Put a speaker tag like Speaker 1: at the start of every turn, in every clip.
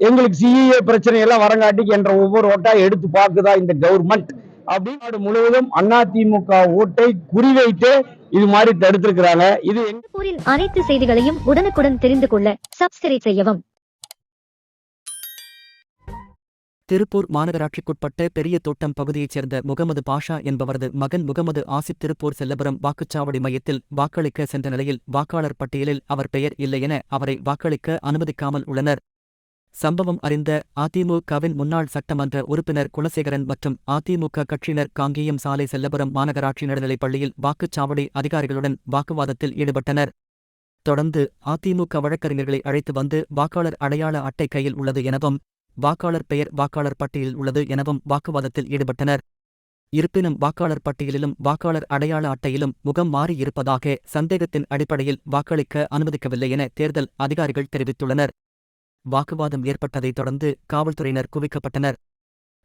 Speaker 1: எங்களுக்கு சிஏ பிரச்சனை எல்லாம் வரங்காட்டிக்கு என்ற ஒவ்வொரு ஓட்டா எடுத்து பார்க்குதா இந்த கவர்மெண்ட் அப்படின்னு நாடு முழுவதும் அதிமுக ஓட்டை குறிவைத்து இது மாதிரி தடுத்திருக்கிறாங்க. இது
Speaker 2: அனைத்து செய்திகளையும் உடனுக்குடன் தெரிந்து கொள்ள சப்ஸ்கிரைப் செய்யவும்.
Speaker 3: திருப்பூர் மாநகராட்சிக்குட்பட்ட பெரிய தோட்டம் பகுதியைச் சேர்ந்த முகமது பாஷா என்பவரது மகன் முகமது ஆசிப் திருப்பூர் செல்லபுரம் வாக்குச்சாவடி மையத்தில் வாக்களிக்க சென்ற நிலையில் வாக்காளர் பட்டியலில் அவர் பெயர் இல்லை என அவரை வாக்களிக்க அனுமதிக்காமல் உள்ளனர். சம்பவம் அறிந்த அதிமுகவின் முன்னாள் சட்டமன்ற உறுப்பினர் குலசேகரன் மற்றும் அதிமுக கட்சியினர் காங்கேயம் சாலை செல்லபுரம் மாநகராட்சி நடுநிலைப் பள்ளியில் வாக்குச்சாவடி அதிகாரிகளுடன் வாக்குவாதத்தில் ஈடுபட்டனர். தொடர்ந்து அதிமுக வழக்கறிஞர்களை அழைத்து வந்து வாக்காளர் அடையாள அட்டை கையில் உள்ளது எனவும் வாக்காளர் பெயர் வாக்காளர் பட்டியலில் உள்ளது எனவும் வாக்குவாதத்தில் ஈடுபட்டனர். இருப்பினும் வாக்காளர் பட்டியலிலும் வாக்காளர் அடையாள அட்டையிலும் முகம் மாறியிருப்பதாக சந்தேகத்தின் அடிப்படையில் வாக்களிக்க அனுமதிக்கவில்லை என தேர்தல் அதிகாரிகள் தெரிவித்துள்ளனர். வாக்குவாதம் ஏற்பட்டதைத் தொடர்ந்து காவல்துறையினர் குவிக்கப்பட்டனர்.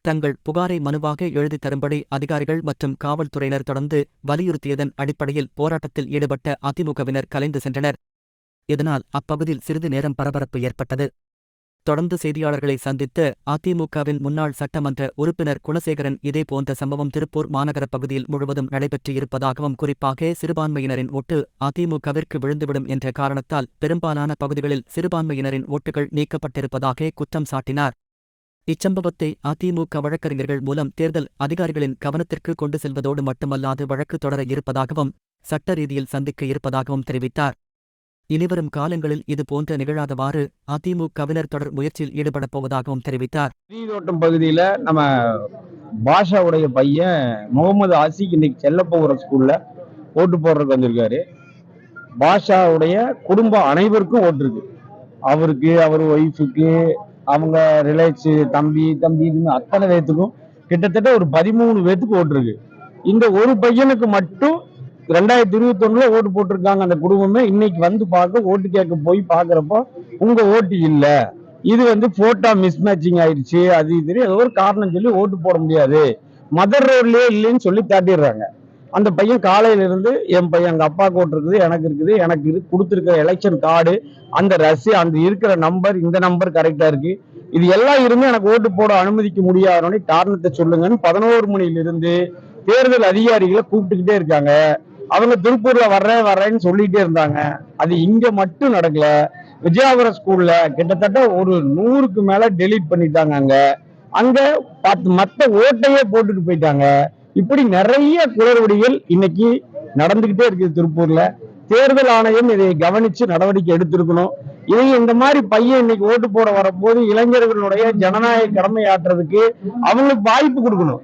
Speaker 3: தங்கள் புகாரை மனுவாக எழுதித் தரும்படி அதிகாரிகள் மற்றும் காவல்துறையினர் தொடர்ந்து வலியுறுத்தியதன் அடிப்படையில் போராட்டத்தில் ஈடுபட்ட அதிமுகவினர் கலைந்து சென்றனர். இதனால் அப்பகுதியில் சிறிது நேரம் பரபரப்பு ஏற்பட்டது. தொடர்ந்து செய்தியாளர்களை சந்தித்த அதிமுகவின் முன்னாள் சட்டமன்ற உறுப்பினர் குலசேகரன் இதேபோன்ற சம்பவம் திருப்பூர் மாநகர பகுதியில் முழுவதும் நடைபெற்று இருப்பதாகவும் குறிப்பாக சிறுபான்மையினரின் ஓட்டு அதிமுகவிற்கு விழுந்துவிடும் என்ற காரணத்தால் பெரும்பாலான பகுதிகளில் சிறுபான்மையினரின் ஓட்டுகள் நீக்கப்பட்டிருப்பதாக குற்றம் சாட்டினார். இச்சம்பவத்தை அதிமுக வழக்கறிஞர்கள் மூலம் தேர்தல் அதிகாரிகளின் கவனத்திற்கு கொண்டு செல்வதோடு மட்டுமல்லாது வழக்கு தொடர இருப்பதாகவும் சட்ட ரீதியில் சந்திக்க இருப்பதாகவும் தெரிவித்தார். இனிவரும் காலங்களில் இதுபோன்ற நிகழாதவாறு அதிமுகவினர் தொடர் முயற்சியில் ஈடுபடப் போவதாகவும் தெரிவித்தார்.
Speaker 1: தோட்டம் பகுதியில நம்ம பாஷாவுடைய பையன் முகமது ஆசிக் இன்னைக்கு செல்லப்போகிற ஸ்கூல்ல ஓட்டு போடுறதுக்கு வந்திருக்காரு. பாஷாவுடைய குடும்பம் அனைவருக்கும் ஓட்டு இருக்கு. அவருக்கு, அவர் ஒய்ஃபுக்கு, அவங்க ரிலேட்ஸ், தம்பி அத்தனை பேத்துக்கும் கிட்டத்தட்ட ஒரு 13 பேத்துக்கு ஓட்டு இருக்கு. இந்த ஒரு பையனுக்கு மட்டும் 2021 ஓட்டு போட்டிருக்காங்க. அந்த குடும்பமே இன்னைக்கு வந்து பார்க்க, ஓட்டு கேட்க போய் பாக்குறப்போ உங்க ஓட்டு இல்ல, இது போட்டோ மிஸ்மேட்சிங் ஆயிடுச்சு, அது இது ஏதோ ஒரு காரணம் சொல்லி ஓட்டு போட முடியாது, மதர் ரோட்லயே இல்லைன்னு சொல்லி தாட்டிடுறாங்க. அந்த பையன் காலையில இருந்து என் பையன் எங்க அப்பாவுக்கு ஓட்டு இருக்குது, எனக்கு இருக்குது, எனக்கு இது கொடுத்துருக்கிற எலெக்ஷன் கார்டு, அந்த ரசி, அந்த இருக்கிற நம்பர், இந்த நம்பர் கரெக்டா இருக்கு, இது எல்லாம் இருந்து எனக்கு ஓட்டு போட அனுமதிக்க முடியாத காரணத்தை சொல்லுங்கன்னு 11 மணியிலிருந்து தேர்தல் அதிகாரிகளை கூப்பிட்டுக்கிட்டே இருக்காங்க. அவங்க திருப்பூர்ல வர்றேன்னு சொல்லிட்டே இருந்தாங்க. அது இங்க மட்டும் நடக்கல. விஜயாபுரம் ஸ்கூல்ல கிட்டத்தட்ட ஒரு 100க்கு மேல டெலீட் பண்ணிட்டாங்க. அங்க மத்த ஓட்டையே போட்டுட்டு போயிட்டாங்க. இப்படி நிறைய குளறுபடிகள் இன்னைக்கு நடந்துகிட்டே இருக்குது திருப்பூர்ல. தேர்தல் ஆணையம் இதை கவனிச்சு நடவடிக்கை எடுத்திருக்கணும். இதை இந்த மாதிரி பையன் இன்னைக்கு ஓட்டு போட வரப்போது இளைஞர்களுடைய ஜனநாயக கடமை ஆற்றுறதுக்கு அவங்களுக்கு வாய்ப்பு கொடுக்கணும்.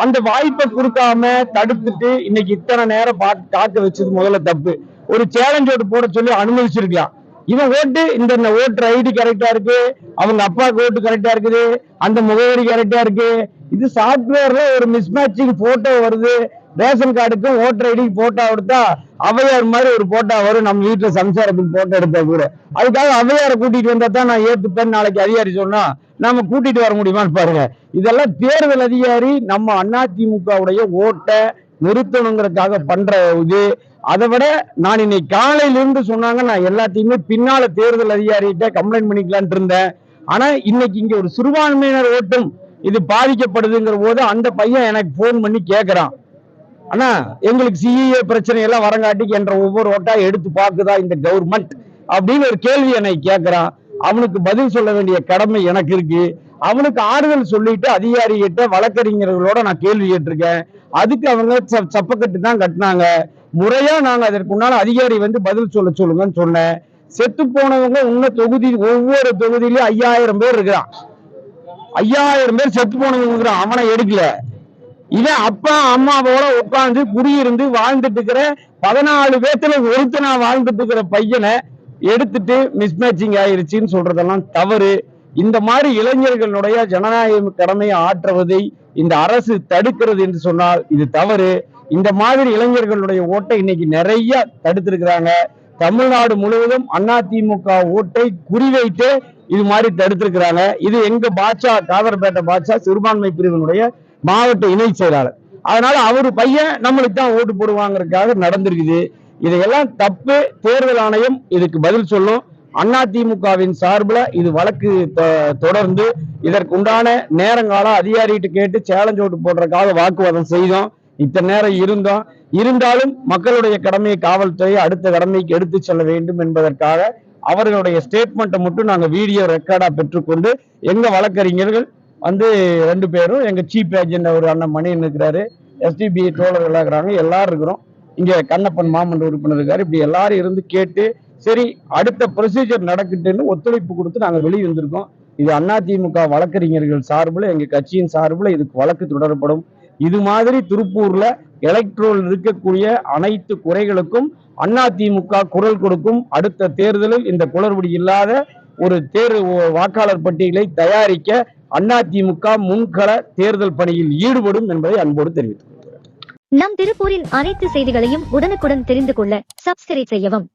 Speaker 1: அந்த வாய்ப்பை கொடுக்காம தடுத்துட்டு இன்னைக்கு இத்தனை நேரம் காக்க வச்சது முதல்ல தப்பு. ஒரு சேலஞ்ச் ஓட்டு போட சொல்லி அனுமதிச்சிருக்கலாம். இவன் ஓட்டு இந்த ஓட்டர் ஐடி கரெக்டா இருக்கு, அவங்க அப்பாவுக்கு ஓட்டு கரெக்டா இருக்குது, அந்த முகவரி கரெக்டா இருக்கு, இது சாப்ட்வேர்ல ஒரு மிஸ்மேட்சிங் போட்டோ வருது. ரேஷன் கார்டுக்கும் ஓட்டர் ஐடிக்கு போட்டோ எடுத்தா அவையார் மாதிரி ஒரு போட்டோ வரும். நம்ம வீட்டுல சம்சாரத்துக்கு போட்டோ எடுத்தா கூட அதுக்காக அவையாரை கூட்டிட்டு வந்தா தான் நான் ஏத்துப்பேன் நாளைக்கு அதிகாரி சொன்னா நம்ம கூட்டிட்டு வர முடியுமான்னு பாருங்க. இதெல்லாம் தேர்தல் அதிகாரி நம்ம அதிமுகவுடைய ஓட்டை நிறுத்தணுங்கிறதுக்காக பண்ற இது. அதை விட நான் இன்னைக்கு காலையில இருந்து சொன்னாங்க, நான் எல்லாத்தையுமே பின்னால தேர்தல் அதிகாரிகிட்ட கம்ப்ளைண்ட் பண்ணிக்கலான் இருந்தேன். ஆனா இன்னைக்கு இங்க ஒரு சிறுபான்மையினர் ஓட்டும் இது பாதிக்கப்படுதுங்கிற போது அந்த பையன் எனக்கு போன் பண்ணி கேட்கிறான், ஆனா எங்களுக்கு சிஏ பிரச்சனை எல்லாம் வரங்காட்டிக்கு என்ற ஒவ்வொரு ஓட்டா எடுத்து பார்க்குதா இந்த கவர்மெண்ட் அப்படின்னு ஒரு கேள்வி என்னை கேட்கிறான். அவனுக்கு பதில் சொல்ல வேண்டிய கடமை எனக்கு இருக்கு. அவனுக்கு ஆறுதல் சொல்லிட்டு அதிகாரிகிட்ட வழக்கறிஞர்களோட நான் கேள்வி கேட்டிருக்கேன். அதுக்கு அவங்க சப்பக்கட்டு தான் கட்டினாங்க. முறையா நாங்க அதற்குண்டான அதிகாரி பதில் சொல்லுங்கன்னு சொன்னேன். செத்து போனவங்க ஒவ்வொரு தொகுதியிலும் 5000 பேர் இருக்கிறான். 5000 பேர் செத்து போனவங்க அவனை எடுக்கல. இவன் அப்பா அம்மாவோட உட்கார்ந்து குடியிருந்து வாழ்ந்துட்டு இருக்கிற 14 பேத்துல ஒருத்தனா வாழ்ந்துட்டு இருக்கிற பையனை எடுத்துட்டு மிஸ்மேட்சிங் ஆயிருச்சுன்னு சொல்றதெல்லாம் தவறு. இந்த மாதிரி இளைஞர்களுடைய ஜனநாயக கடமையை ஆற்றுவதை இந்த அரசு தடுக்கிறது என்று சொன்னால் இது தவறு. இந்த மாதிரி இளைஞர்களுடைய ஓட்டை இன்னைக்கு நிறைய தடுத்திருக்கிறாங்க. தமிழ்நாடு முழுவதும் அதிமுக ஓட்டை குறிவைத்து இது மாதிரி தடுத்திருக்கிறாங்க. இது எங்க பாட்சா, காதர்பேட்டை பாட்சா சிறுபான்மை பிரிவினுடைய மாவட்ட இணை செயலாளர். அதனால அவரு பையன் நம்மளுக்கு தான் ஓட்டு போடுவாங்கிறதுக்காக நடந்திருக்குது. இதையெல்லாம் தப்பு. தேர்தல் ஆணையம் இதுக்கு பதில் சொல்லும். அதிமுகவின் சார்பில் இது வழக்கு தொடர்ந்து இதற்குண்டான நேரங்கால அதிகாரிகிட்ட கேட்டு சேலஞ்ச் ஓட்டு போடுறதுக்காக வாக்குவாதம் செய்தோம். இத்தனை நேரம் இருந்தாலும் மக்களுடைய கடமையை காவல்துறை அடுத்த கடமைக்கு எடுத்து செல்ல வேண்டும் என்பதற்காக அவர்களுடைய ஸ்டேட்மெண்ட்டை மட்டும் நாங்கள் வீடியோ ரெக்கார்டா பெற்றுக்கொண்டு எங்க வழக்கறிஞர்கள் 2 பேரும், எங்க சீஃப் ஏஜென்ட் ஒரு அண்ணன் மணியன் இருக்கிறாரு, எஸ்டிபி தோழர்கள் இருக்கிறாங்க, எல்லாரும் இருக்கிறோம். இங்க கண்ணப்பன் மாமன்ற உறுப்பினர் இருக்காரு. இப்படி எல்லாரும் இருந்து கேட்டு சரி அடுத்த ப்ரொசீஜர் நடக்கட்டுன்னு ஒத்துழைப்பு கொடுத்து நாங்கள் வெளியே வந்திருக்கோம். இது அதிமுக வழக்கறிஞர்கள் சார்பில், எங்க கட்சியின் சார்பில் இதுக்கு வழக்கு தொடரப்படும். இது மாதிரி திருப்பூர்ல எலக்ட்ரோல் இருக்கக்கூடிய அனைத்து குறைகளுக்கும் அதிமுக குரல் கொடுக்கும். அடுத்த தேர்தலில் இந்த குளறுபடி இல்லாத ஒரு வாக்காளர் பட்டியலை தயாரிக்க அதிமுக முன்கள தேர்தல் பணியில் ஈடுபடும் என்பதை அன்போடு தெரிவித்துக் கொள்கிறேன்.
Speaker 2: நம் திருப்பூரின் அனைத்து செய்திகளையும் உடனுக்குடன் தெரிந்து கொள்ள சப்ஸ்கிரைப் செய்யவும்.